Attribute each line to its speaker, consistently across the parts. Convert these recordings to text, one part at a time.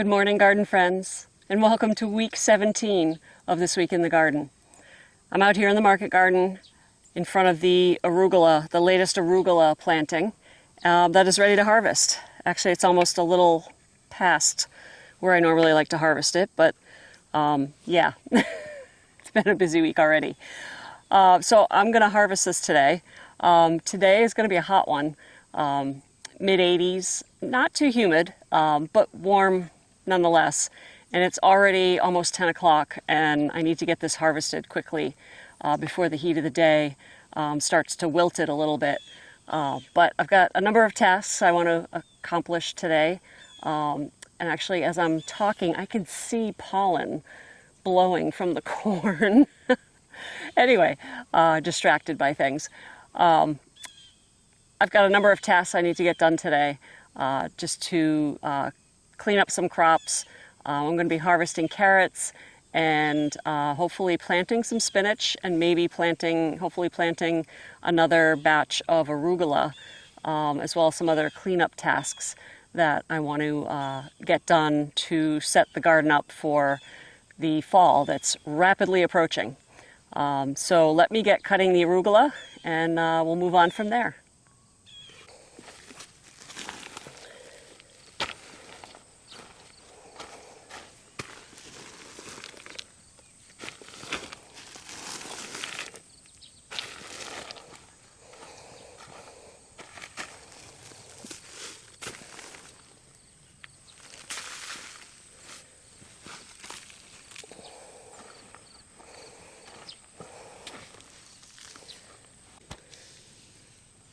Speaker 1: Good morning, garden friends, and welcome to week 17 of This Week in the Garden. I'm out here in the market garden in front of the arugula, the latest arugula planting that is ready to harvest. Actually, it's almost a little past where I normally like to harvest it, but yeah, it's been a busy week already. So I'm going to harvest this today. Today is going to be a hot one, mid-80s, not too humid, but warm nonetheless. And it's already almost 10 o'clock, and I need to get this harvested quickly before the heat of the day starts to wilt it a little bit. But I've got a number of tasks I want to accomplish today. And actually, as I'm talking, I can see pollen blowing from the corn. Anyway, distracted by things. I've got a number of tasks I need to get done today just to clean up some crops. I'm going to be harvesting carrots and hopefully planting some spinach and maybe hopefully planting another batch of arugula, as well as some other cleanup tasks that I want to get done to set the garden up for the fall that's rapidly approaching. So let me get cutting the arugula and we'll move on from there.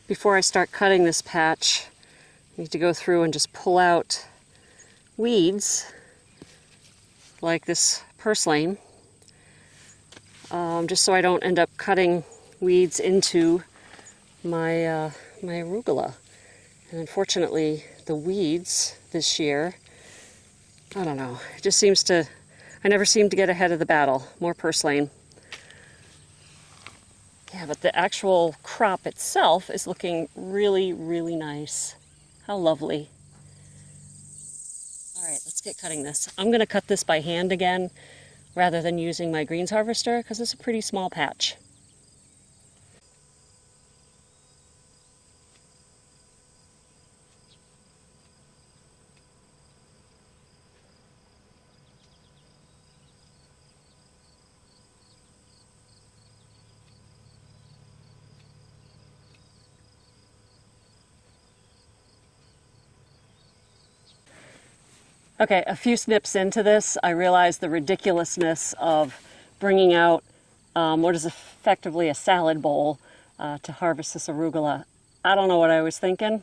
Speaker 1: Before I start cutting this patch, I need to go through and just pull out weeds like this purslane, just so I don't end up cutting weeds into my arugula. And unfortunately, the weeds this year, I don't know, it just seems to, I never seem to get ahead of the battle. More purslane. Yeah, but the actual crop itself is looking really, really nice. How lovely. All right, let's get cutting this. I'm going to cut this by hand again rather than using my greens harvester because it's a pretty small patch. Okay, a few snips into this, I realized the ridiculousness of bringing out what is effectively a salad bowl to harvest this arugula. I don't know what I was thinking.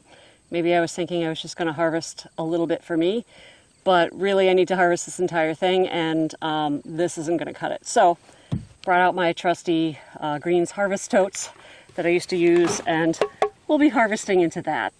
Speaker 1: Maybe I was thinking I was just going to harvest a little bit for me, but really I need to harvest this entire thing, and this isn't going to cut it. So, brought out my trusty greens harvest totes that I used to use, and we'll be harvesting into that.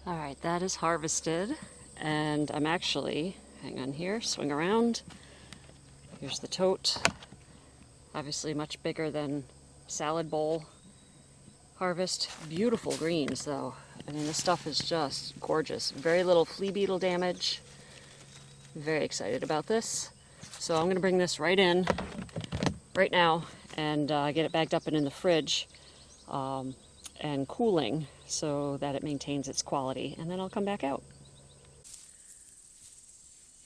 Speaker 1: Alright, that is harvested, and I'm actually, hang on here, swing around. Here's the tote. Obviously much bigger than salad bowl harvest. Beautiful greens though. I mean, this stuff is just gorgeous. Very little flea beetle damage. Very excited about this. So I'm going to bring this right in, right now, and get it bagged up and in the fridge. And cooling so that it maintains its quality, and then I'll come back out.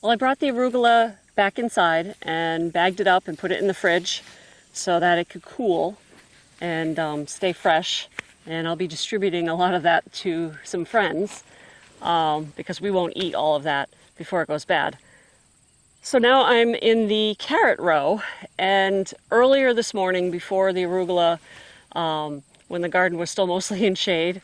Speaker 1: Well, I brought the arugula back inside and bagged it up and put it in the fridge so that it could cool and stay fresh, and I'll be distributing a lot of that to some friends because we won't eat all of that before it goes bad. So now I'm in the carrot row, and earlier this morning, before the arugula, when the garden was still mostly in shade,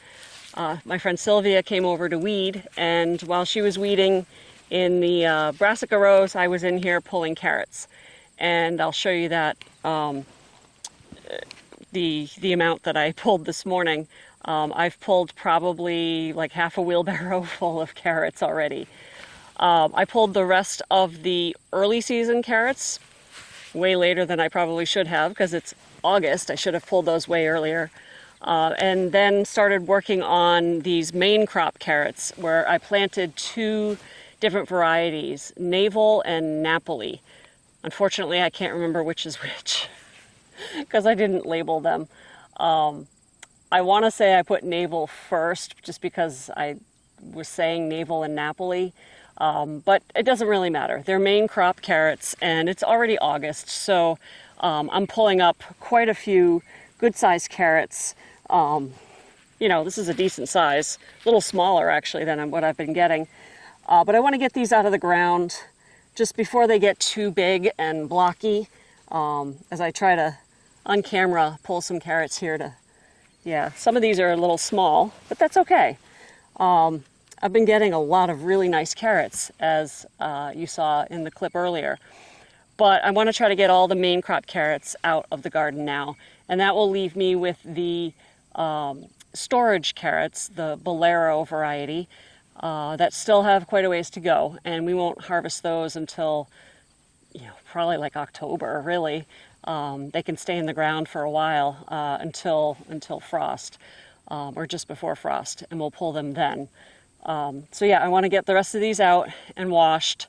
Speaker 1: my friend Sylvia came over to weed, and while she was weeding in the brassica rows, I was in here pulling carrots. And I'll show you that the amount that I pulled this morning. I've pulled probably like half a wheelbarrow full of carrots already. I pulled the rest of the early season carrots way later than I probably should have because it's August. I should have pulled those way earlier. And then started working on these main crop carrots where I planted two different varieties, Navel and Napoli. Unfortunately, I can't remember which is which because I didn't label them. I want to say I put Navel first just because I was saying Navel and Napoli. But it doesn't really matter. They're main crop carrots, and it's already August, so I'm pulling up quite a few good-sized carrots. You know, this is a decent size, a little smaller actually than what I've been getting. But I want to get these out of the ground just before they get too big and blocky, as I try to, on camera, pull some carrots here to, yeah, some of these are a little small, but that's okay. I've been getting a lot of really nice carrots, as you saw in the clip earlier. But I want to try to get all the main crop carrots out of the garden now. And that will leave me with the storage carrots, the Bolero variety, that still have quite a ways to go. And we won't harvest those until, you know, probably like October, really. They can stay in the ground for a while until frost, or just before frost, and we'll pull them then. So yeah, I want to get the rest of these out and washed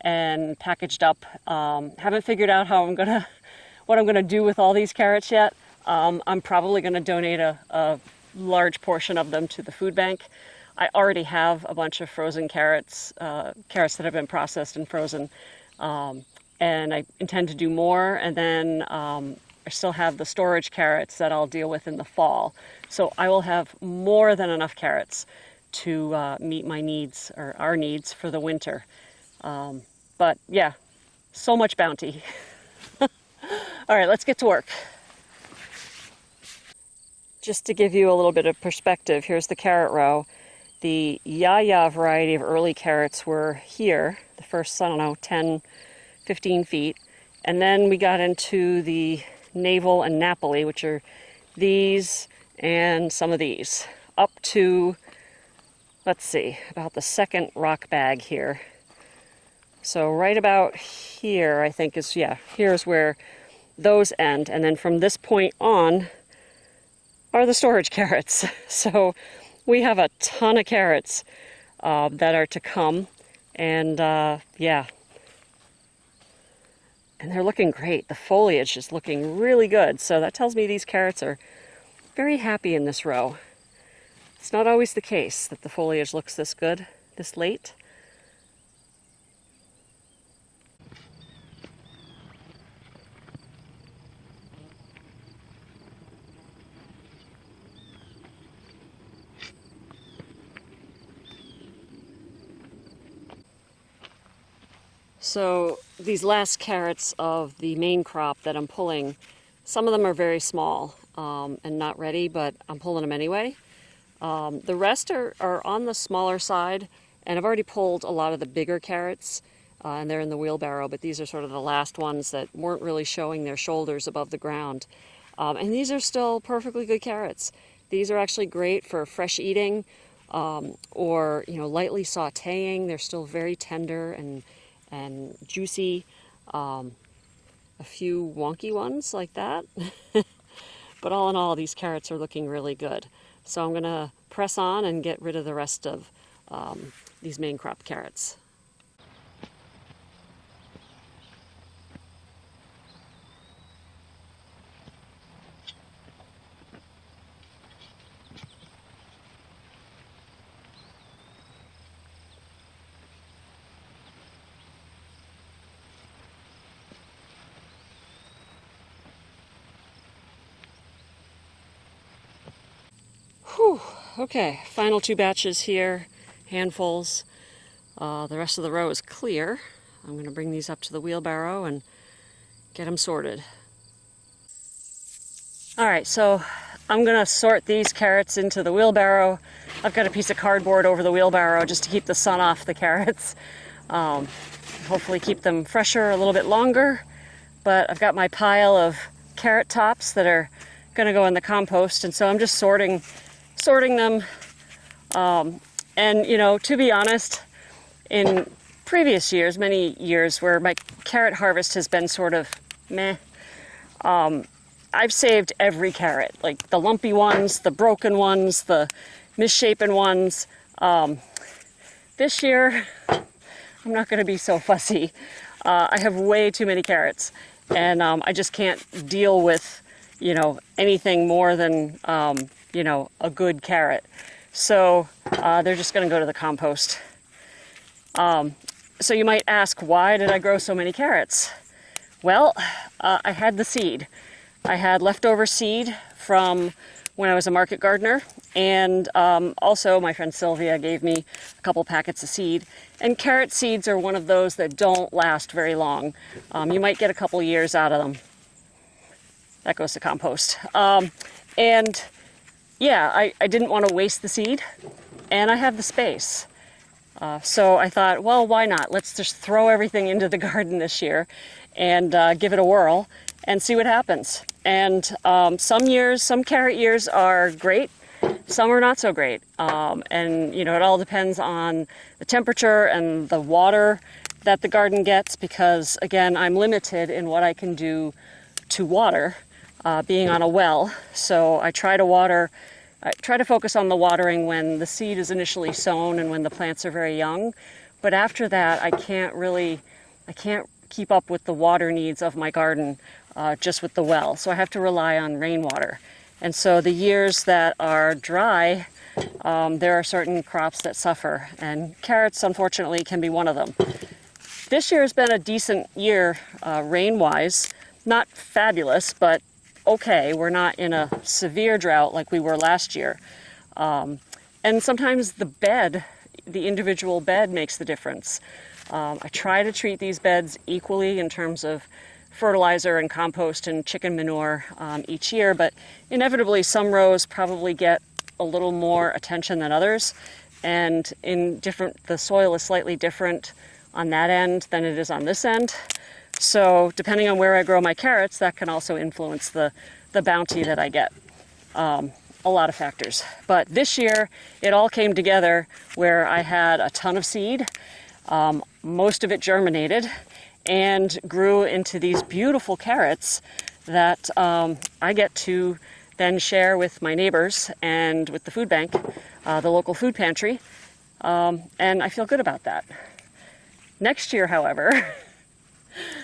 Speaker 1: and packaged up. Haven't figured out what I'm gonna do with all these carrots yet. I'm probably gonna donate a large portion of them to the food bank. I already have a bunch of frozen carrots, carrots that have been processed and frozen, and I intend to do more. And then I still have the storage carrots that I'll deal with in the fall. So I will have more than enough carrots to meet my needs, or our needs, for the winter. But yeah, so much bounty. All right, let's get to work. Just to give you a little bit of perspective, here's the carrot row. The Yaya variety of early carrots were here, the first, I don't know, 10, 15 feet. And then we got into the Navel and Napoli, which are these and some of these, up to, let's see, about the second rock bag here. So right about here, I think is, yeah, here's where those end. And then from this point on are the storage carrots. So we have a ton of carrots that are to come. And yeah, and they're looking great. The foliage is looking really good. So that tells me these carrots are very happy in this row. It's not always the case that the foliage looks this good this late. So these last carrots of the main crop that I'm pulling, some of them are very small and not ready, but I'm pulling them anyway. The rest are on the smaller side, and I've already pulled a lot of the bigger carrots, and they're in the wheelbarrow, but these are sort of the last ones that weren't really showing their shoulders above the ground. And these are still perfectly good carrots. These are actually great for fresh eating, or, you know, lightly sautéing. They're still very tender and juicy. A few wonky ones like that. But all in all, these carrots are looking really good. So I'm going to press on and get rid of the rest of these main crop carrots. Whew. Okay, final two batches here, handfuls. The rest of the row is clear. I'm going to bring these up to the wheelbarrow and get them sorted. All right, so I'm going to sort these carrots into the wheelbarrow. I've got a piece of cardboard over the wheelbarrow just to keep the sun off the carrots. Hopefully keep them fresher a little bit longer. But I've got my pile of carrot tops that are going to go in the compost, and so I'm just sorting them. And you know, to be honest, in previous years, many years where my carrot harvest has been sort of meh, I've saved every carrot, like the lumpy ones, the broken ones, the misshapen ones. This year, I'm not going to be so fussy. I have way too many carrots, and I just can't deal with, you know, anything more than, you know, a good carrot. So they're just going to go to the compost. So you might ask, why did I grow so many carrots? Well, I had the seed. I had leftover seed from when I was a market gardener, and also my friend Sylvia gave me a couple packets of seed. And carrot seeds are one of those that don't last very long. You might get a couple years out of them. That goes to compost. And yeah, I didn't want to waste the seed, and I have the space. So I thought, well, why not? Let's just throw everything into the garden this year and give it a whirl and see what happens. And some carrot years are great, some are not so great. And you know, it all depends on the temperature and the water that the garden gets, because again, I'm limited in what I can do to water, being on a well. So I try to focus on the watering when the seed is initially sown and when the plants are very young. But after that, I can't keep up with the water needs of my garden just with the well. So I have to rely on rainwater. And so the years that are dry, there are certain crops that suffer, and carrots, unfortunately, can be one of them. This year has been a decent year rain-wise. Not fabulous, but okay. We're not in a severe drought like we were last year. And sometimes the individual bed makes the difference. I try to treat these beds equally in terms of fertilizer and compost and chicken manure each year, but inevitably some rows probably get a little more attention than others, and the soil is slightly different on that end than it is on this end. So depending on where I grow my carrots, that can also influence the bounty that I get. A lot of factors. But this year, it all came together where I had a ton of seed. Most of it germinated and grew into these beautiful carrots that I get to then share with my neighbors and with the food bank, the local food pantry, and I feel good about that. Next year, however,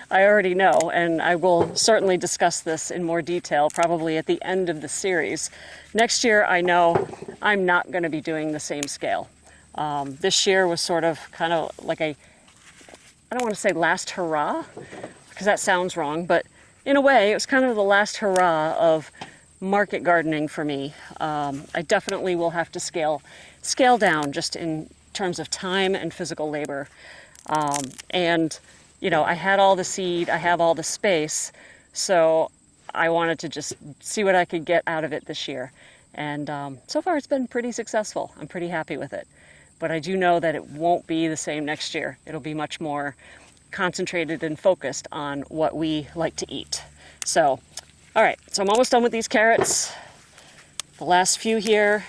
Speaker 1: I already know, and I will certainly discuss this in more detail probably at the end of the series. Next year, I know I'm not going to be doing the same scale. This year was sort of kind of like I don't want to say last hurrah, because that sounds wrong, but in a way, it was kind of the last hurrah of market gardening for me. I definitely will have to scale down just in terms of time and physical labor. And you know, I had all the seed, I have all the space, so I wanted to just see what I could get out of it this year. And so far it's been pretty successful. I'm pretty happy with it. But I do know that it won't be the same next year. It'll be much more concentrated and focused on what we like to eat. So, all right, so I'm almost done with these carrots. The last few here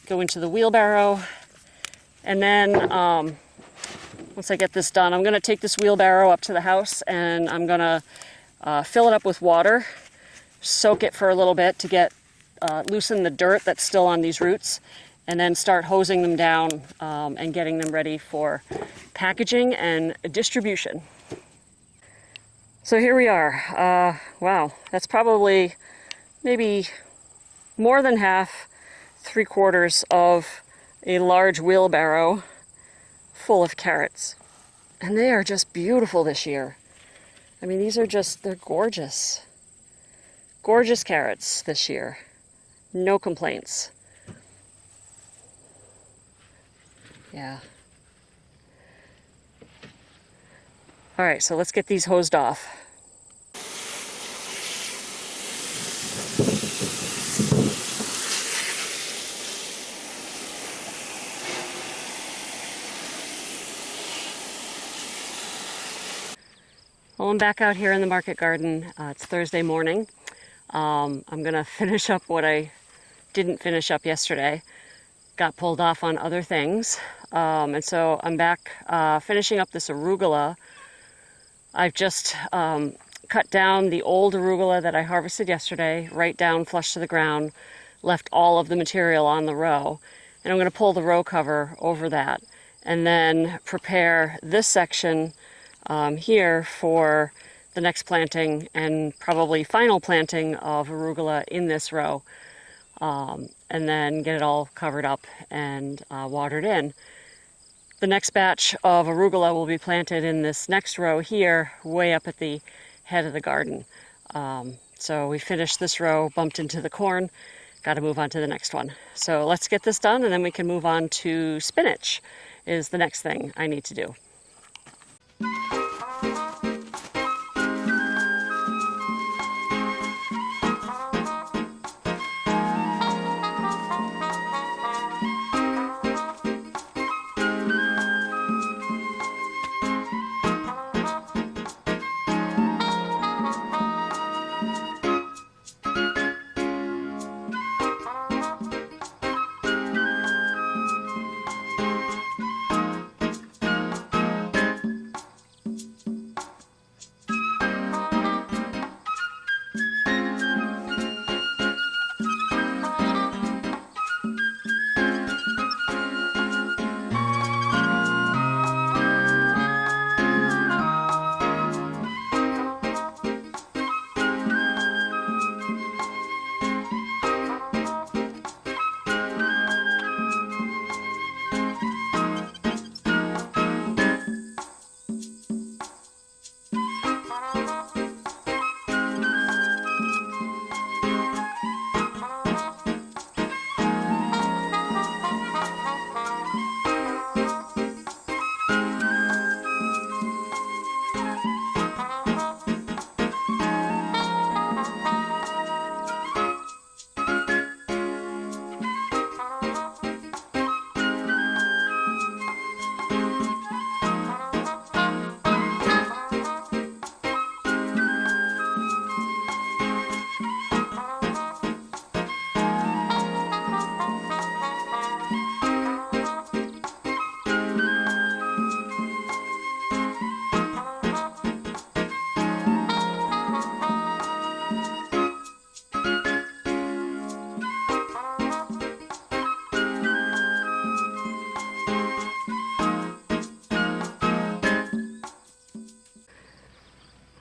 Speaker 1: go into the wheelbarrow. And then once I get this done, I'm gonna take this wheelbarrow up to the house and I'm gonna fill it up with water, soak it for a little bit to loosen the dirt that's still on these roots, and then start hosing them down and getting them ready for packaging and distribution. So here we are. Wow, that's probably maybe more than half, 3/4 of a large wheelbarrow full of carrots. And they are just beautiful this year. I mean, they're gorgeous. Gorgeous carrots this year. No complaints. Yeah. All right, so let's get these hosed off. Well, I'm back out here in the market garden. It's Thursday morning. I'm gonna finish up what I didn't finish up yesterday. Got pulled off on other things. And so I'm back finishing up this arugula. I've just cut down the old arugula that I harvested yesterday, right down flush to the ground, left all of the material on the row. And I'm gonna pull the row cover over that and then prepare this section here for the next planting and probably final planting of arugula in this row, and then get it all covered up and watered in. The next batch of arugula will be planted in this next row here, way up at the head of the garden. So we finished this row, bumped into the corn, got to move on to the next one. So let's get this done and then we can move on to spinach is the next thing I need to do.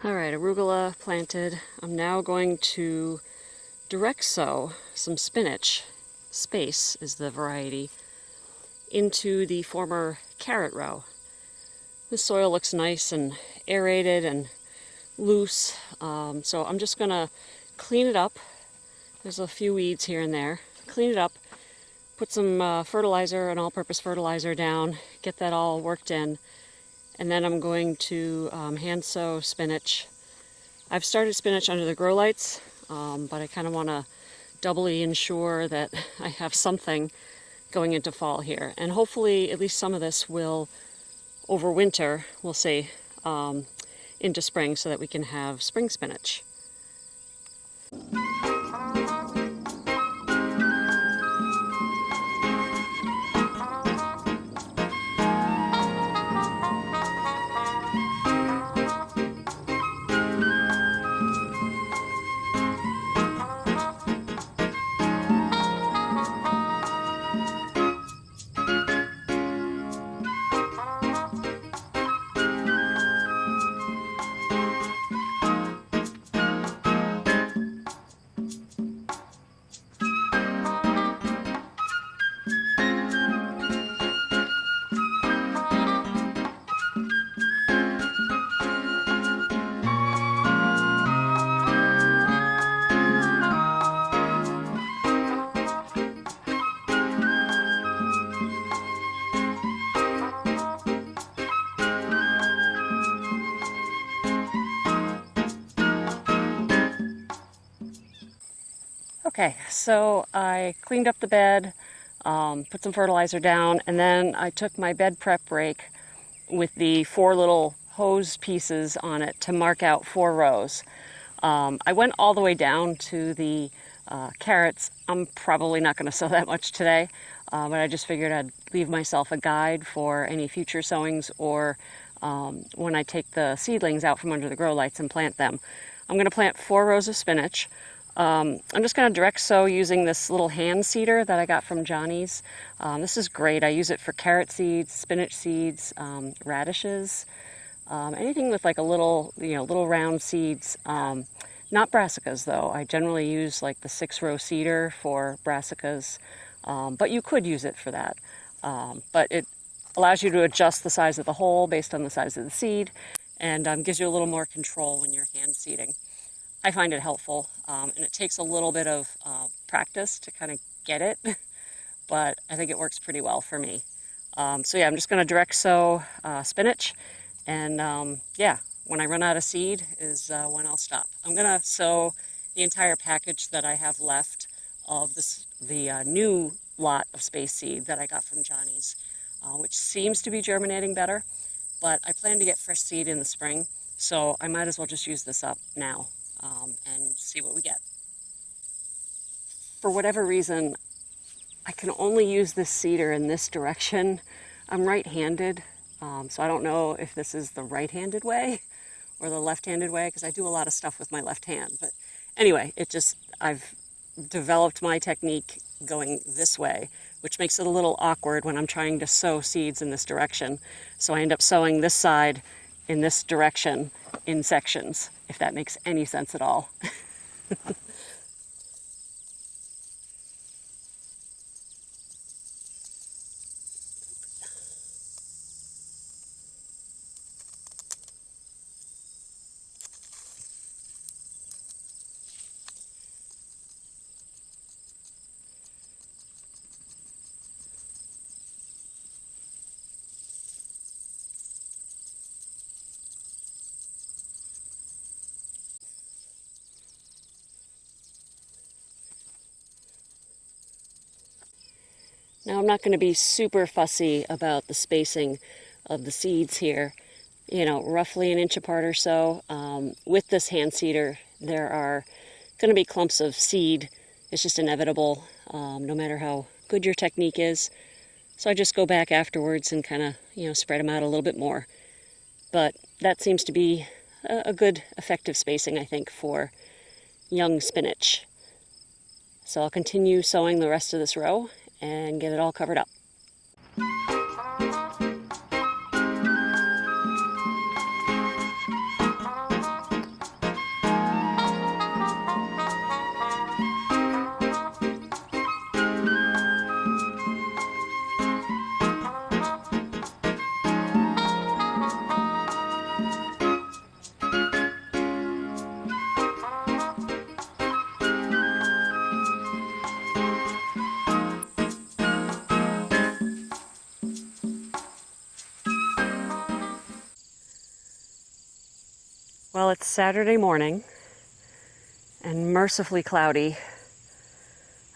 Speaker 1: All right, arugula planted. I'm now going to direct sow some spinach, Space is the variety, into the former carrot row. The soil looks nice and aerated and loose, so I'm just gonna clean it up. There's a few weeds here and there. Clean it up, put some fertilizer, an all-purpose fertilizer down, get that all worked in, and then I'm going to hand sow spinach. I've started spinach under the grow lights, but I kind of want to doubly ensure that I have something going into fall here. And hopefully at least some of this will overwinter, we'll see, into spring so that we can have spring spinach. Okay, so I cleaned up the bed, put some fertilizer down, and then I took my bed prep rake with the 4 little hose pieces on it to mark out 4 rows. I went all the way down to the carrots. I'm probably not going to sow that much today, but I just figured I'd leave myself a guide for any future sowings or when I take the seedlings out from under the grow lights and plant them. I'm going to plant 4 rows of spinach. I'm just going to direct sow using this little hand seeder that I got from Johnny's. This is great. I use it for carrot seeds, spinach seeds, radishes, anything with like a little, little round seeds. Not brassicas though. I generally use like the 6-row seeder for brassicas, but you could use it for that. But it allows you to adjust the size of the hole based on the size of the seed, and gives you a little more control when you're hand seeding. I find it helpful, and it takes a little bit of practice to kind of get it, but I think it works pretty well for me. So yeah, I'm just going to direct sow spinach, and yeah, when I run out of seed is when I'll stop. I'm going to sow the entire package that I have left of the new lot of space seed that I got from Johnny's, which seems to be germinating better, but I plan to get fresh seed in the spring, so I might as well just use this up now. And see what we get. For whatever reason, I can only use this seeder in this direction. I'm right-handed, so I don't know if this is the right-handed way or the left-handed way, because I do a lot of stuff with my left hand. But anyway, I've developed my technique going this way, which makes it a little awkward when I'm trying to sow seeds in this direction. So I end up sowing this side in this direction in sections, if that makes any sense at all. Now, I'm not going to be super fussy about the spacing of the seeds here, roughly an inch apart or so. With this hand seeder, there are going to be clumps of seed. It's just inevitable, no matter how good your technique is. So I just go back afterwards and kind of, spread them out a little bit more. But that seems to be a good, effective spacing, I think, for young spinach. So I'll continue sowing the rest of this row and get it all covered up. Well, it's Saturday morning and mercifully cloudy.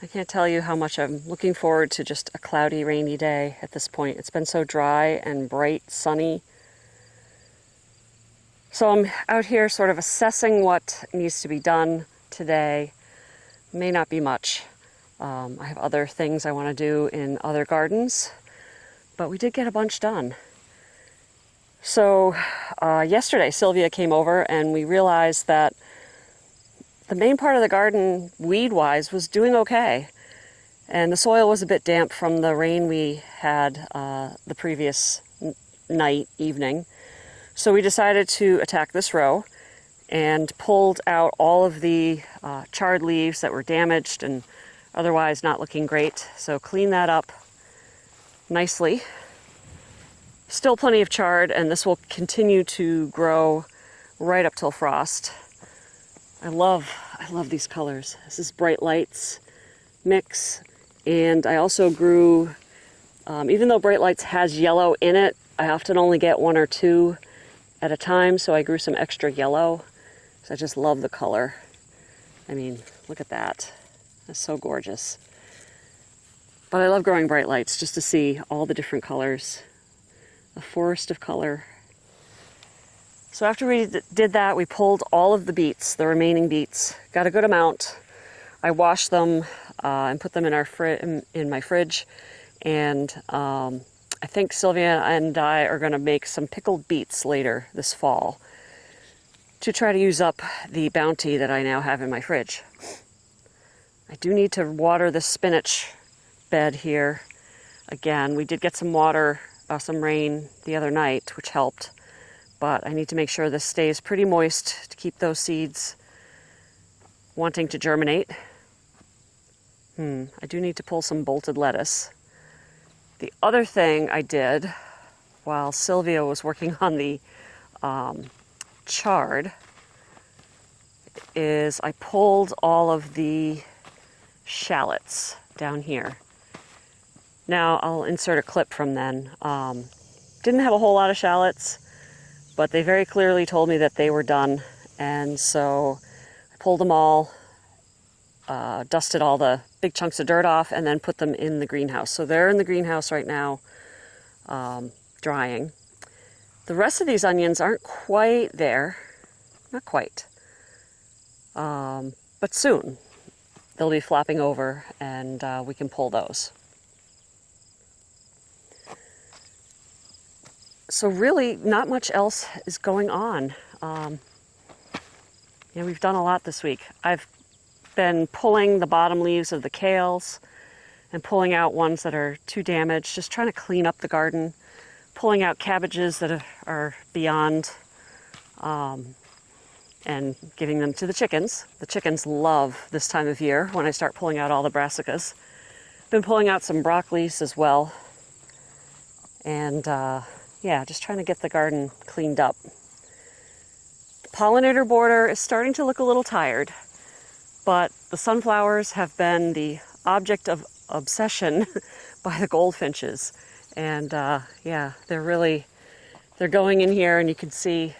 Speaker 1: I can't tell you how much I'm looking forward to just a cloudy, rainy day at this point. It's been so dry and bright, sunny. So I'm out here sort of assessing what needs to be done today. May not be much. I have other things I want to do in other gardens, but we did get a bunch done. So yesterday Sylvia came over and we realized that the main part of the garden, weed-wise, was doing okay. And the soil was a bit damp from the rain we had the previous evening. So we decided to attack this row and pulled out all of the charred leaves that were damaged and otherwise not looking great. So clean that up nicely. Still plenty of chard, and this will continue to grow right up till frost. I love these colors. This is Bright Lights mix, and I also grew, even though Bright Lights has yellow in it, I often only get 1 or 2 at a time, so I grew some extra yellow. So I just love the color. I mean, look at that. That's so gorgeous. But I love growing bright lights just to see all the different colors. A forest of color. So after we did that, we pulled all of the beets, the remaining beets. Got a good amount. I washed them and put them in my fridge. And I think Sylvia and I are going to make some pickled beets later this fall to try to use up the bounty that I now have in my fridge. I do need to water the spinach bed here again. We did get some water, some rain the other night, which helped. But I need to make sure this stays pretty moist to keep those seeds wanting to germinate. I do need to pull some bolted lettuce. The other thing I did while Sylvia was working on the chard is I pulled all of the shallots down here. Now I'll insert a clip from then. Didn't have a whole lot of shallots, but they very clearly told me that they were done, and so I pulled them all, dusted all the big chunks of dirt off, and then put them in the greenhouse. So they're in the greenhouse right now, drying. The rest of these onions aren't quite there, not quite, but soon they'll be flopping over, and we can pull those. So really, not much else is going on. We've done a lot this week. I've been pulling the bottom leaves of the kales and pulling out ones that are too damaged, just trying to clean up the garden, pulling out cabbages that are beyond, and giving them to the chickens. The chickens love this time of year when I start pulling out all the brassicas. Been pulling out some broccolis as well. And yeah, just trying to get the garden cleaned up. The pollinator border is starting to look a little tired, but the sunflowers have been the object of obsession by the goldfinches. And yeah, they're going in here, and you can see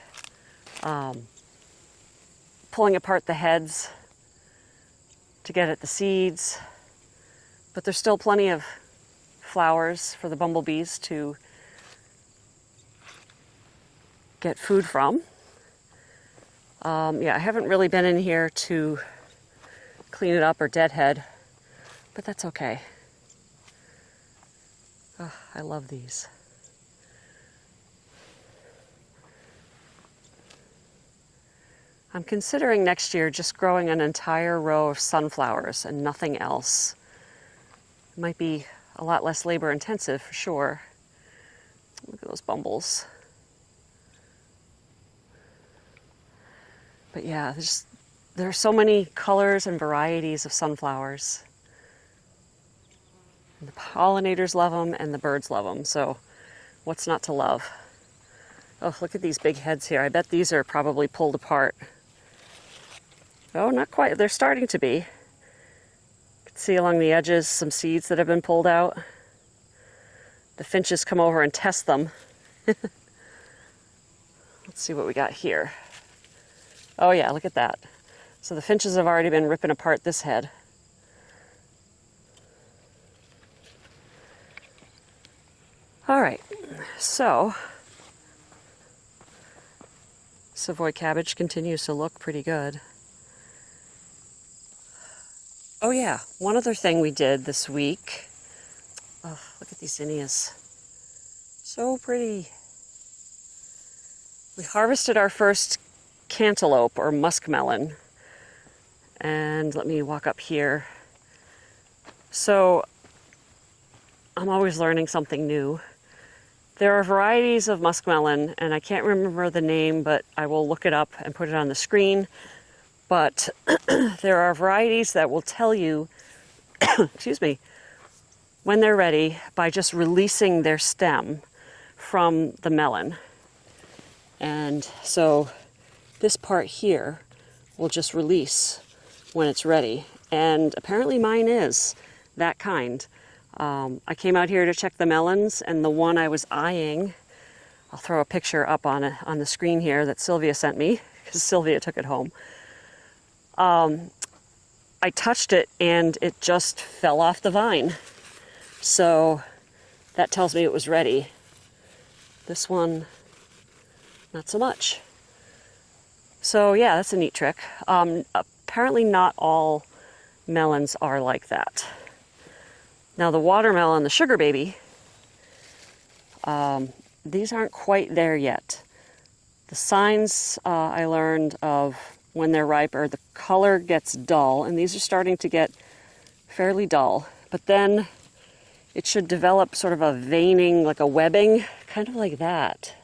Speaker 1: pulling apart the heads to get at the seeds. But there's still plenty of flowers for the bumblebees to get food from. Yeah, I haven't really been in here to clean it up or deadhead, but that's okay. Oh, I love these. I'm considering next year just growing an entire row of sunflowers and nothing else. It might be a lot less labor intensive for sure. Look at those bumbles. But yeah, there are so many colors and varieties of sunflowers. And the pollinators love them and the birds love them, so what's not to love? Oh, look at these big heads here. I bet these are probably pulled apart. Oh, not quite. They're starting to be. You can see along the edges some seeds that have been pulled out. The finches come over and test them. Let's see what we got here. Oh yeah, look at that. So the finches have already been ripping apart this head. All right, so Savoy cabbage continues to look pretty good. Oh yeah, one other thing we did this week. Oh, look at these zinnias. So pretty. We harvested our first cantaloupe or muskmelon. And let me walk up here. So I'm always learning something new. There are varieties of muskmelon, and I can't remember the name, but I will look it up and put it on the screen. But there are varieties that will tell you, excuse me, when they're ready by just releasing their stem from the melon. And so this part here will just release when it's ready. And apparently mine is that kind. I came out here to check the melons, and the one I was eyeing, I'll throw a picture up on the screen here that Sylvia sent me, because Sylvia took it home. I touched it and it just fell off the vine. So that tells me it was ready. This one, not so much. So yeah, that's a neat trick. Apparently not all melons are like that. Now the watermelon, the sugar baby, these aren't quite there yet. The signs I learned of when they're ripe are the color gets dull, and these are starting to get fairly dull, but then it should develop sort of a veining, like a webbing, kind of like that,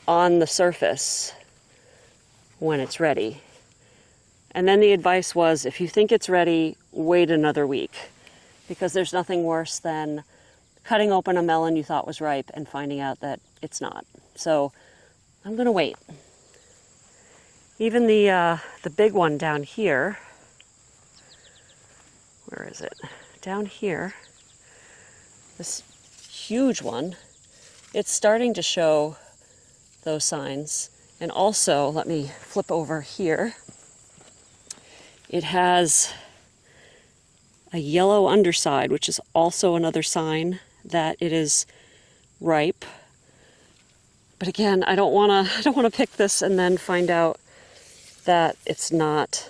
Speaker 1: on the surface when it's ready. And then the advice was, if you think it's ready, wait another week, because there's nothing worse than cutting open a melon you thought was ripe and finding out that it's not. So I'm gonna wait. Even the big one down here, where is it? Down here, this huge one, it's starting to show those signs. And also, let me flip over here. It has a yellow underside, which is also another sign that it is ripe. But again, I don't want to pick this and then find out that it's not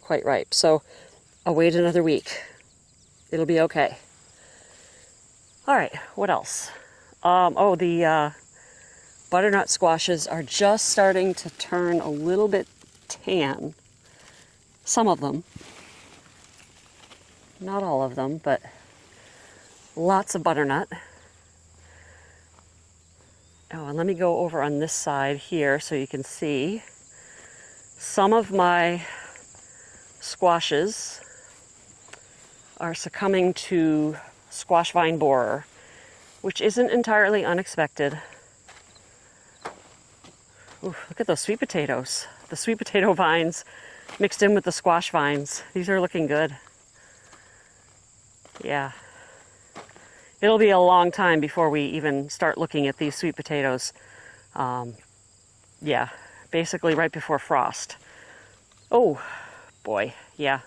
Speaker 1: quite ripe. So I'll wait another week. It'll be okay. All right, what else? The butternut squashes are just starting to turn a little bit tan. Some of them. Not all of them, but lots of butternut. Oh, and let me go over on this side here so you can see. Some of my squashes are succumbing to squash vine borer, which isn't entirely unexpected. Ooh, look at those sweet potatoes. The sweet potato vines mixed in with the squash vines. These are looking good. Yeah. It'll be a long time before we even start looking at these sweet potatoes. Yeah, basically right before frost. Oh, boy, yeah.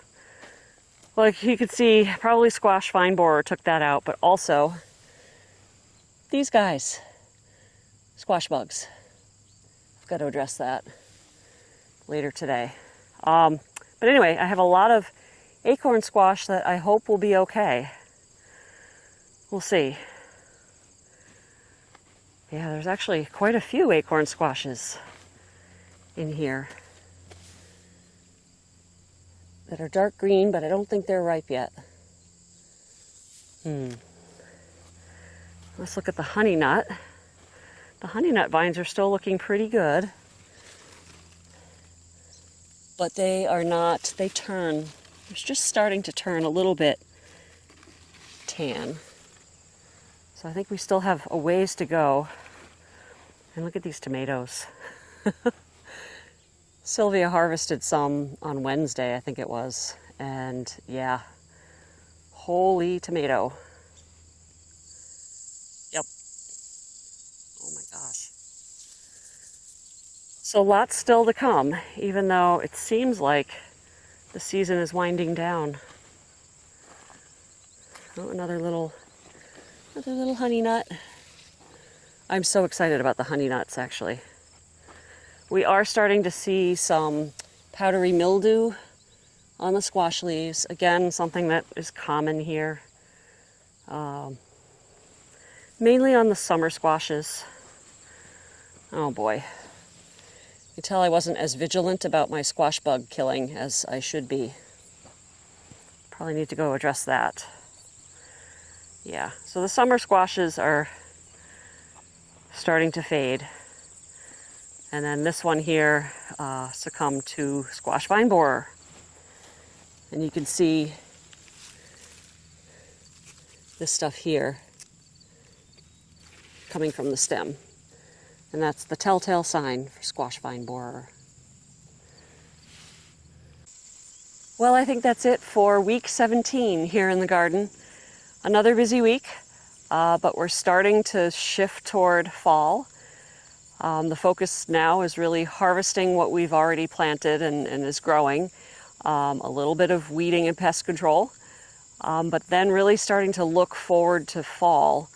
Speaker 1: Well, you can see, probably squash vine borer took that out, but also these guys, squash bugs. I've got to address that later today. But anyway, I have a lot of acorn squash that I hope will be okay. We'll see. Yeah, there's actually quite a few acorn squashes in here that are dark green, but I don't think they're ripe yet. Let's look at the honey nut. The honey nut vines are still looking pretty good, but they are not, they turn, it's just starting to turn a little bit tan. So I think we still have a ways to go. And look at these tomatoes. Sylvia harvested some on Wednesday, I think it was. And yeah, holy tomato. Yep. Oh my gosh. So lots still to come, even though it seems like the season is winding down. Oh, another little honey nut. I'm so excited about the honey nuts, actually. We are starting to see some powdery mildew on the squash leaves. Again, something that is common here. Mainly on the summer squashes. Oh boy. You can tell I wasn't as vigilant about my squash bug killing as I should be. Probably need to go address that. Yeah, so the summer squashes are starting to fade. And then this one here succumbed to squash vine borer. And you can see this stuff here coming from the stem. And that's the telltale sign for squash vine borer. Well, I think that's it for week 17 here in the garden. Another busy week, but we're starting to shift toward fall. The focus now is really harvesting what we've already planted and is growing. a little bit of weeding and pest control, but then really starting to look forward to fall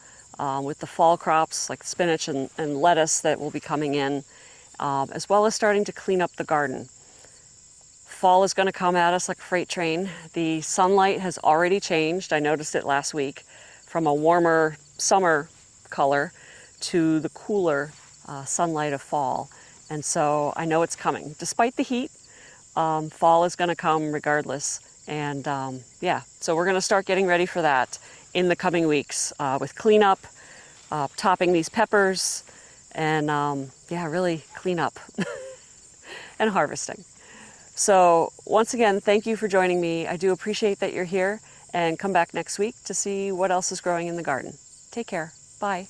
Speaker 1: with the fall crops like spinach and lettuce that will be coming in, as well as starting to clean up the garden. Fall is going to come at us like a freight train. The sunlight has already changed. I noticed it last week from a warmer summer color to the cooler sunlight of fall. And so I know it's coming. Despite the heat, fall is going to come regardless. And yeah, so we're going to start getting ready for that in the coming weeks with cleanup, topping these peppers, and yeah, really clean up and harvesting. So once again, thank you for joining me. I do appreciate that you're here, and come back next week to see what else is growing in the garden. Take care. Bye.